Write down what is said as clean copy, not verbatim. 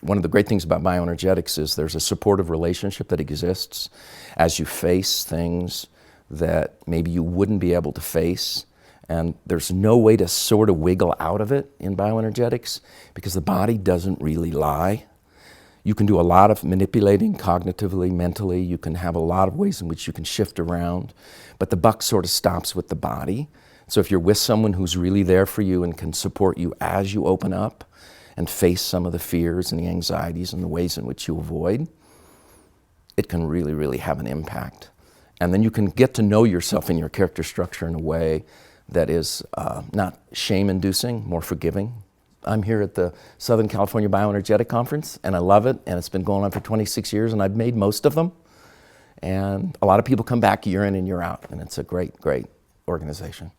one of the great things about bioenergetics is there's a supportive relationship that exists as you face things that maybe you wouldn't be able to face. And there's no way to sort of wiggle out of it in bioenergetics because the body doesn't really lie. You can do a lot of manipulating cognitively, mentally. You can have a lot of ways in which you can shift around, but the buck sort of stops with the body. So if you're with someone who's really there for you and can support you as you open up and face some of the fears and the anxieties and the ways in which you avoid, it can really, really have an impact. And then you can get to know yourself and your character structure in a way that is not shame-inducing, more forgiving. I'm here at the Southern California Bioenergetic Conference, and I love it, and it's been going on for 26 years, and I've made most of them. And a lot of people come back year in and year out, and it's a great, great organization.